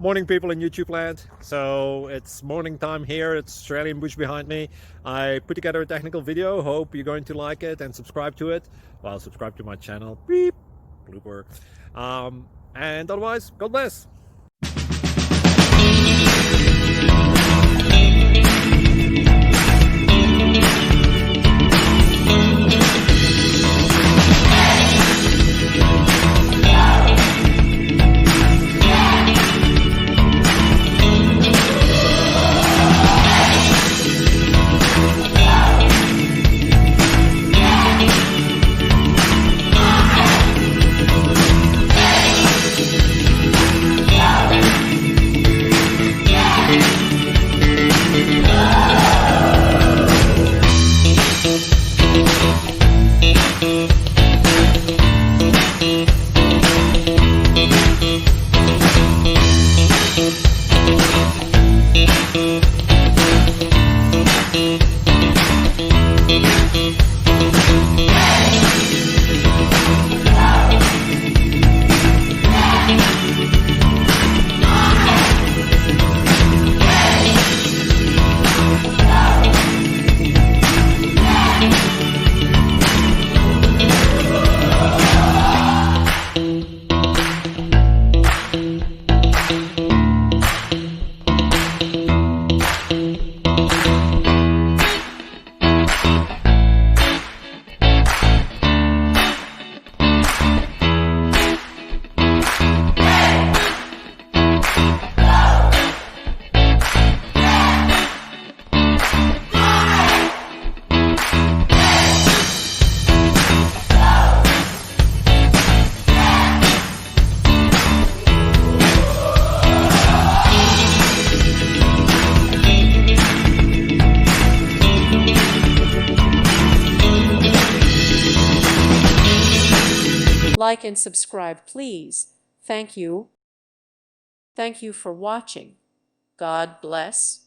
Morning, people in YouTube land. So it's morning time here. It's Australian bush behind me. I put together a technical video. Hope you're going to like it and subscribe to it. Well, subscribe to my channel. Beep. Blooper. And otherwise, God bless. Like and subscribe, please. Thank you. Thank you for watching. God bless.